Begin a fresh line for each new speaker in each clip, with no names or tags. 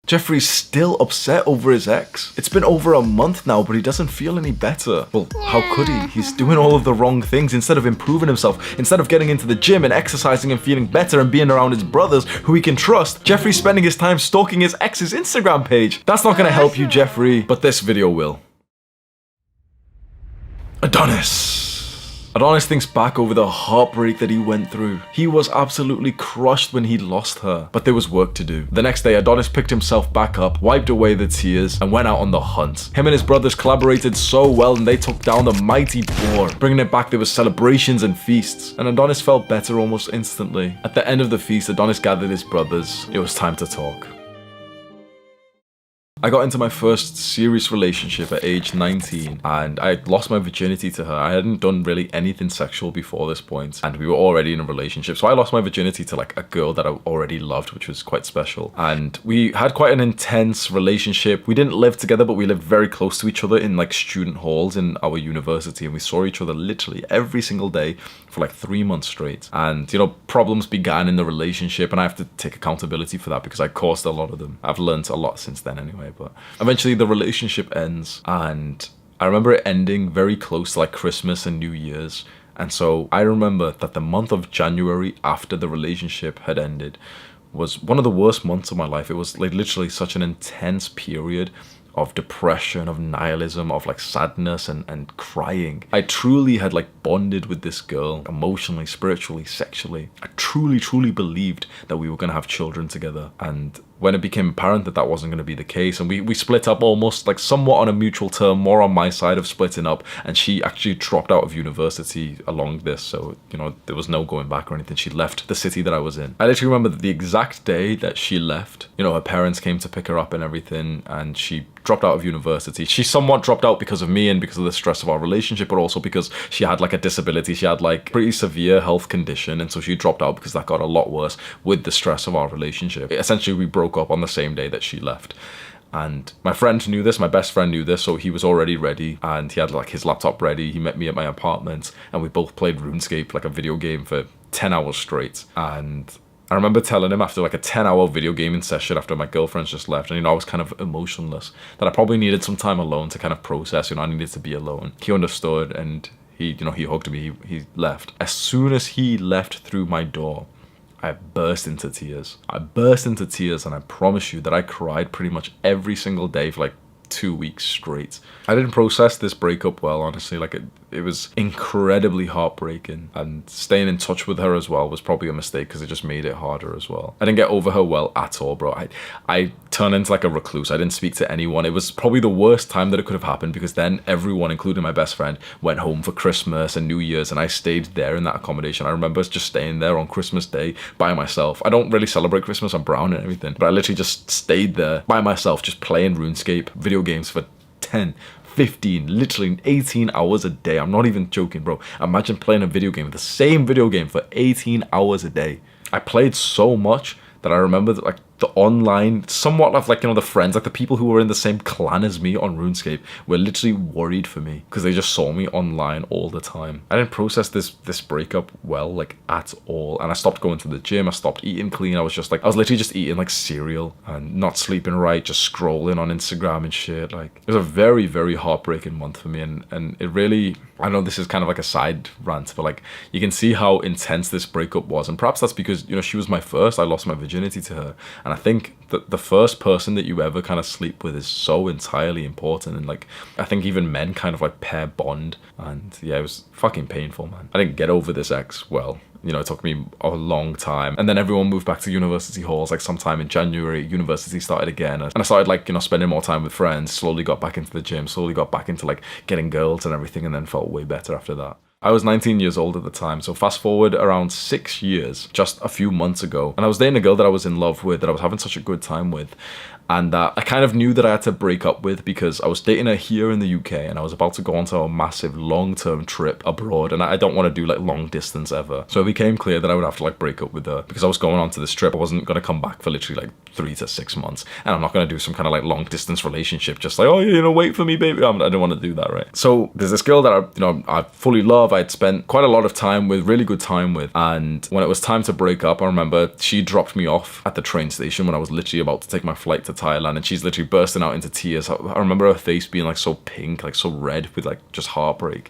Jeffrey's still upset over his ex. It's been over a month now, but he doesn't feel any better. Well, how could he? He's doing all of the wrong things. Instead of improving himself, instead of getting into the gym and exercising and feeling better and being around his brothers who he can trust, Jeffrey's spending his time stalking his ex's Instagram page. That's not gonna help you, Jeffrey, but this video will. Adonis thinks back over the heartbreak that he went through. He was absolutely crushed when he lost her, but there was work to do. The next day, Adonis picked himself back up, wiped away the tears, and went out on the hunt. Him and his brothers collaborated so well and they took down the mighty boar. Bringing it back, there was celebrations and feasts, and Adonis felt better almost instantly. At the end of the feast, Adonis gathered his brothers. It was time to talk. I got into my first serious relationship at age 19 and I lost my virginity to her. I hadn't done really anything sexual before this point and we were already in a relationship. So I lost my virginity to like a girl that I already loved, which was quite special. And we had quite an intense relationship. We didn't live together, but we lived very close to each other in like student halls in our university. And we saw each other literally every single day for like 3 months straight. And, you know, problems began in the relationship and I have to take accountability for that because I caused a lot of them. I've learned a lot since then anyway. But eventually the relationship ends and I remember it ending very close to like Christmas and New Year's. And so I remember that the month of January after the relationship had ended was one of the worst months of my life. It was like literally such an intense period of depression, of nihilism, of like sadness and crying. I truly had like bonded with this girl emotionally, spiritually, sexually. I truly believed that we were gonna have children together. And when it became apparent that that wasn't going to be the case and we split up almost like somewhat on a mutual term, more on my side of splitting up, and she actually dropped out of university along this, so you know there was no going back or anything. She left the city that I was in. I literally remember the exact day that she left. You know, her parents came to pick her up and everything and she dropped out of university. She somewhat dropped out because of me and because of the stress of our relationship, but also because she had like a disability. She had like pretty severe health condition, and so she dropped out because that got a lot worse with the stress of our relationship. Essentially, we broke up on the same day that she left. And my friend knew this, my best friend knew this, so he was already ready and he had like his laptop ready. He met me at my apartment and we both played RuneScape, like a video game, for 10 hours straight. And I remember telling him after like a 10-hour video gaming session after my girlfriend's just left, and you know I was kind of emotionless, that I probably needed some time alone to kind of process, you know, I needed to be alone. He understood and he hugged me, he left. As soon as he left through my door, I burst into tears. And I promise you that I cried pretty much every single day for like 2 weeks straight. I didn't process this breakup well, honestly. Like it was incredibly heartbreaking, and staying in touch with her as well was probably a mistake because it just made it harder as well. I didn't get over her well at all, bro. I turned into like a recluse. I didn't speak to anyone. It was probably the worst time that it could have happened because then everyone, including my best friend, went home for Christmas and New Year's and I stayed there in that accommodation. I remember just staying there on Christmas Day by myself. I don't really celebrate Christmas. I'm brown and everything, but I literally just stayed there by myself, just playing RuneScape video games for 10, 15, literally 18 hours a day. I'm not even joking, bro. Imagine playing a video game, the same video game for 18 hours a day. I played so much that I remember that like the online, somewhat of like, you know, the friends, like the people who were in the same clan as me on RuneScape were literally worried for me because they just saw me online all the time. I didn't process this breakup well, like at all. And I stopped going to the gym. I stopped eating clean. I was literally just eating like cereal and not sleeping right, just scrolling on Instagram and shit. Like it was a very, very heartbreaking month for me. And it really, I know this is kind of like a side rant, but like you can see how intense this breakup was. And perhaps that's because, you know, she was my first. I lost my virginity to her. And I think that the first person that you ever kind of sleep with is so entirely important. And like, I think even men kind of like pair bond. And yeah, it was fucking painful, man. I didn't get over this ex well. You know, it took me a long time. And then everyone moved back to university halls, like sometime in January, university started again. And I started like, you know, spending more time with friends, slowly got back into the gym, slowly got back into like getting girls and everything, and then felt way better after that. I was 19 years old at the time, so fast forward around 6 years, just a few months ago, and I was dating a girl that I was in love with, that I was having such a good time with, and that I kind of knew that I had to break up with because I was dating her here in the UK and I was about to go on to a massive long-term trip abroad, and I don't want to do like long distance ever. So it became clear that I would have to like break up with her because I was going on to this trip. I wasn't going to come back for literally like 3 to 6 months, and I'm not going to do some kind of like long distance relationship just like, oh, you know, wait for me, baby. I don't want to do that, right? So there's this girl that I fully love. I'd spent quite a lot of time with, really good time with, and when it was time to break up, I remember she dropped me off at the train station when I was literally about to take my flight to Thailand, and she's literally bursting out into tears. I remember her face being like so pink, like so red with like just heartbreak.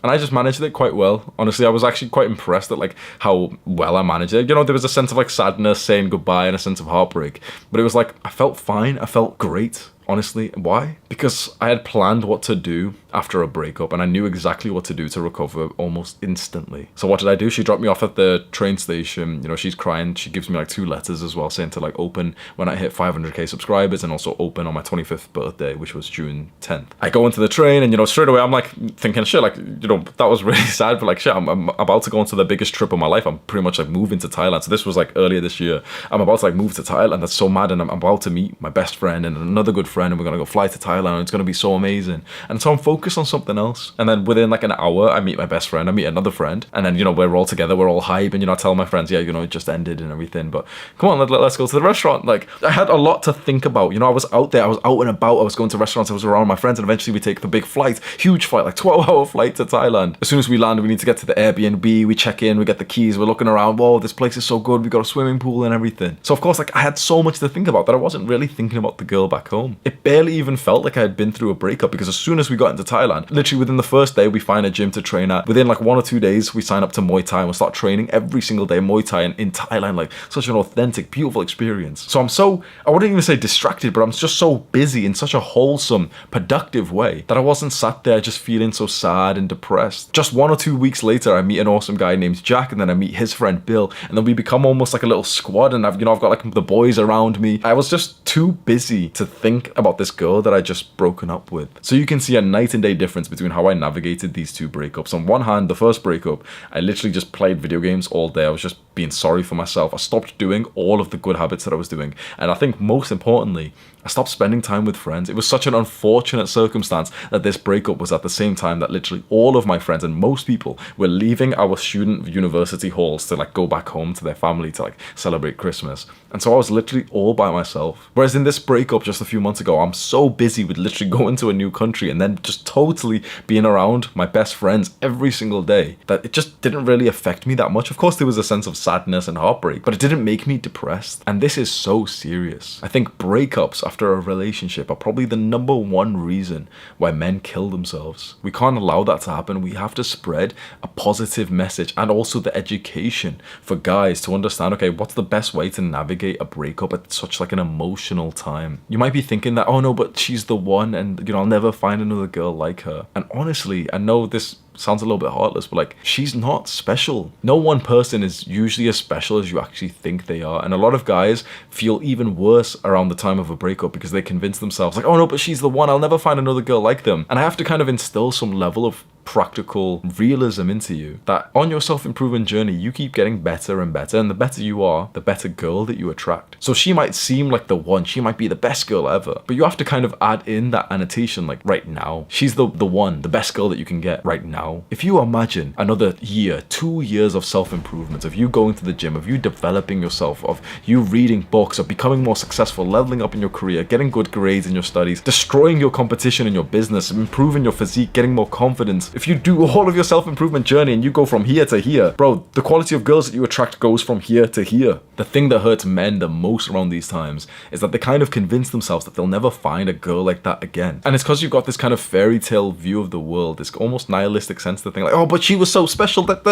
And I just managed it quite well. Honestly, I was actually quite impressed at like how well I managed it. You know, there was a sense of like sadness, saying goodbye, and a sense of heartbreak. But it was like, I felt fine. I felt great. Honestly, why? Because I had planned what to do after a breakup, and I knew exactly what to do to recover almost instantly. So what did I do? She dropped me off at the train station. You know, she's crying. She gives me like 2 letters as well, saying to like open when I hit 500k subscribers, and also open on my 25th birthday, which was June 10th. I go into the train, and you know, straight away I'm like thinking, shit, like, you know, that was really sad, but like, shit, I'm about to go into the biggest trip of my life. I'm pretty much like moving to Thailand. So this was like earlier this year. I'm about to like move to Thailand. That's so mad, and I'm about to meet my best friend and another good friend, and we're gonna go fly to Thailand, and it's gonna be so amazing. And so I'm focused on something else. And then within like an hour, I meet my best friend, I meet another friend, and then, you know, we're all together, we're all hype, and, you know, I tell my friends, yeah, you know, it just ended and everything, but come on, let's go to the restaurant. Like, I had a lot to think about. You know, I was out there, I was out and about, I was going to restaurants, I was around my friends, and eventually we take the big flight, huge flight, like 12-hour flight to Thailand. As soon as we land, we need to get to the Airbnb, we check in, we get the keys, we're looking around, whoa, this place is so good, we got a swimming pool and everything. So of course, like, I had so much to think about that I wasn't really thinking about the girl back home. It barely even felt like I had been through a breakup, because as soon as we got into Thailand, literally within the first day, we find a gym to train at. Within like 1 or 2 days, we sign up to Muay Thai and we'll start training every single day Muay Thai in Thailand. Like, such an authentic, beautiful experience. So I wouldn't even say distracted, but I'm just so busy in such a wholesome, productive way that I wasn't sat there just feeling so sad and depressed. Just 1 or 2 weeks later, I meet an awesome guy named Jack, and then I meet his friend Bill, and then we become almost like a little squad, and I've got like the boys around me. I was just too busy to think about this girl that I just broken up with. So you can see a night and day difference between how I navigated these 2 breakups. On one hand, the first breakup, I literally just played video games all day. I was just being sorry for myself. I stopped doing all of the good habits that I was doing. And I think most importantly, I stopped spending time with friends. It was such an unfortunate circumstance that this breakup was at the same time that literally all of my friends and most people were leaving our student university halls to like go back home to their family to like celebrate Christmas. And so I was literally all by myself. Whereas in this breakup just a few months ago, I'm so busy with literally going to a new country and then just totally being around my best friends every single day that it just didn't really affect me that much. Of course, there was a sense of sadness and heartbreak, but it didn't make me depressed. And this is so serious. I think breakups after a relationship are probably the #1 reason why men kill themselves. We can't allow that to happen. We have to spread a positive message, and also the education for guys to understand, okay, what's the best way to navigate a breakup at such like an emotional time. You might be thinking that, oh no, but she's the one, and you know, I'll never find another girl like her. And honestly, I know this sounds a little bit heartless, but like, she's not special. No one person is usually as special as you actually think they are. And a lot of guys feel even worse around the time of a breakup because they convince themselves like, oh no, but she's the one, I'll never find another girl like them. And I have to kind of instill some level of practical realism into you that on your self-improvement journey, you keep getting better and better, and the better you are, the better girl that you attract. So she might seem like the one, she might be the best girl ever, but you have to kind of add in that annotation like right now. She's the one, the best girl that you can get right now. If you imagine another year, 2 years of self-improvement, of you going to the gym, of you developing yourself, of you reading books, of becoming more successful, leveling up in your career, getting good grades in your studies, destroying your competition in your business, improving your physique, getting more confidence. If you do all of your self-improvement journey and you go from here to here, bro, the quality of girls that you attract goes from here to here. The thing that hurts men the most around these times is that they kind of convince themselves that they'll never find a girl like that again. And it's because you've got this kind of fairy tale view of the world, this almost nihilistic sense to think like, oh, but she was so special that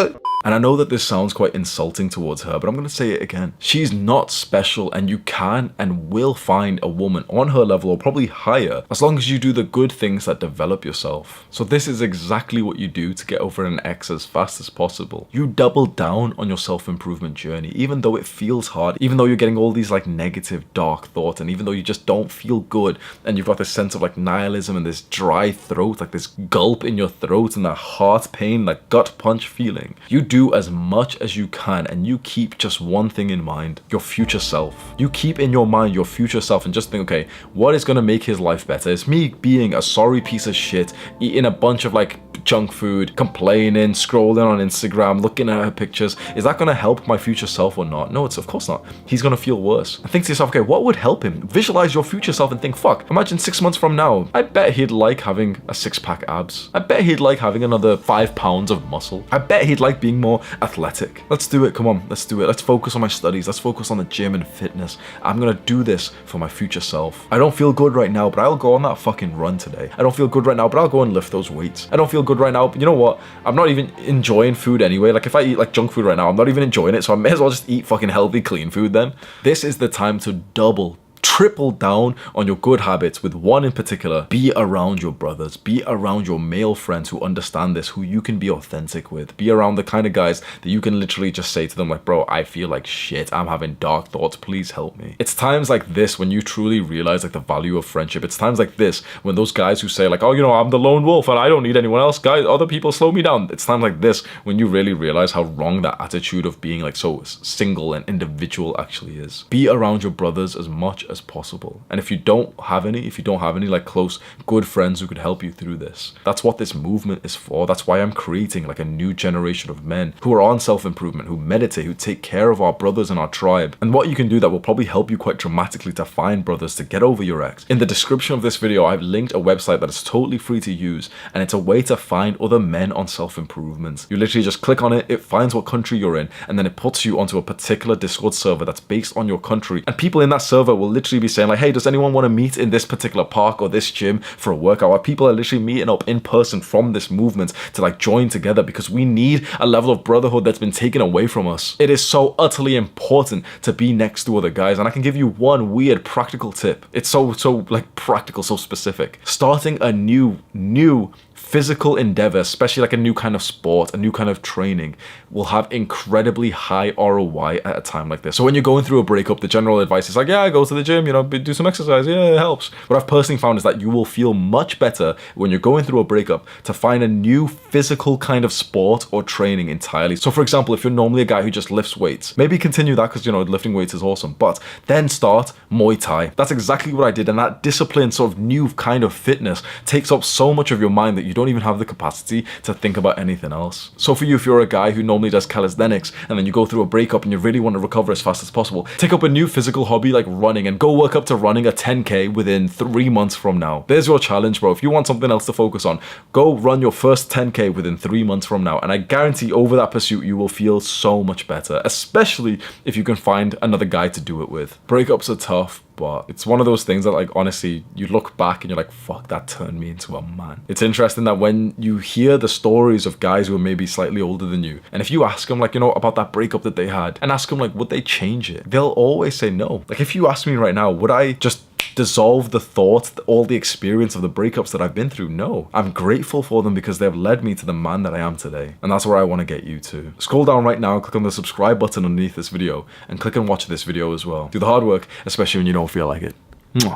And I know that this sounds quite insulting towards her, but I'm going to say it again. She's not special, and you can and will find a woman on her level or probably higher as long as you do the good things that develop yourself. So this is exactly what you do to get over an ex as fast as possible. You double down on your self-improvement journey, even though it feels hard, even though you're getting all these like negative, dark thoughts, and even though you just don't feel good, and you've got this sense of like nihilism and this dry throat, like this gulp in your throat and that heart pain, like gut punch feeling. You do as much as you can, and you keep just one thing in mind: your future self. You keep in your mind your future self and just think, okay, what is going to make his life better? It's me being a sorry piece of shit, eating a bunch of like junk food, complaining, scrolling on Instagram, looking at her pictures, is that gonna help my future self or not? No, it's of course not. He's gonna feel worse. And think to yourself, okay, what would help him? Visualize your future self and think, fuck, imagine 6 months from now, I bet he'd like having a 6-pack abs. I bet he'd like having another 5 pounds of muscle. I bet he'd like being more athletic. Let's do it, come on, let's do it. Let's focus on my studies, let's focus on the gym and fitness. I'm gonna do this for my future self. I don't feel good right now, but I'll go on that fucking run today. I don't feel good right now, but I'll go and lift those weights. I don't feel good right now, but you know what? I'm not even enjoying food anyway. Like if I eat like junk food right now, I'm not even enjoying it, so I may as well just eat fucking healthy, clean food then. This is the time to double, triple down on your good habits, with one in particular. Be around your brothers, be around your male friends who understand this, who you can be authentic with. Be around the kind of guys that you can literally just say to them like, bro, I feel like shit, I'm having dark thoughts, please help me. It's times like this when you truly realize like the value of friendship. It's times like this when those guys who say like, oh, you know, I'm the lone wolf and I don't need anyone else, guys, other people slow me down. It's times like this when you really realize how wrong that attitude of being like so single and individual actually is. Be around your brothers as much as possible. And if you don't have any like close good friends who could help you through this, that's what this movement is for. That's why I'm creating like a new generation of men who are on self-improvement, who meditate, who take care of our brothers in our tribe. And what you can do that will probably help you quite dramatically to find brothers to get over your ex. In the description of this video, I've linked a website that is totally free to use, and it's a way to find other men on self-improvement. You literally just click on it, it finds what country you're in, and then it puts you onto a particular Discord server that's based on your country. And people in that server will literally be saying like, hey, does anyone want to meet in this particular park or this gym for a workout? Or people are literally meeting up in person from this movement to like join together, because we need a level of brotherhood that's been taken away from us. It is so utterly important to be next to other guys, and I can give you one weird practical tip. It's so like practical, so specific. Starting a new physical endeavor, especially like a new kind of sport, a new kind of training, will have incredibly high ROI at a time like this. So when you're going through a breakup, the general advice is like, yeah, go to the gym, you know, do some exercise, yeah, it helps. What I've personally found is that you will feel much better when you're going through a breakup to find a new physical kind of sport or training entirely. So for example, if you're normally a guy who just lifts weights, maybe continue that because, you know, lifting weights is awesome, but then start Muay Thai. That's exactly what I did, and that discipline, sort of new kind of fitness, takes up so much of your mind that you don't even have the capacity to think about anything else. So for you, if you're a guy who normally does calisthenics and then you go through a breakup and you really want to recover as fast as possible, take up a new physical hobby like running and go work up to running a 10K within 3 months from now. There's your challenge, bro. If you want something else to focus on, go run your first 10K within 3 months from now, and I guarantee over that pursuit you will feel so much better, especially if you can find another guy to do it with. Breakups are tough, but it's one of those things that, like, honestly, you look back and you're like, fuck, that turned me into a man. It's interesting that when you hear the stories of guys who are maybe slightly older than you, and if you ask them, like, you know, about that breakup that they had, and ask them, like, would they change it? They'll always say no. Like, if you ask me right now, would I just dissolve the thought, all the experience of the breakups that I've been through? No. I'm grateful for them because they've led me to the man that I am today. And that's where I want to get you to. Scroll down right now, click on the subscribe button underneath this video, and click and watch this video as well. Do the hard work, especially when you don't feel like it. Mwah.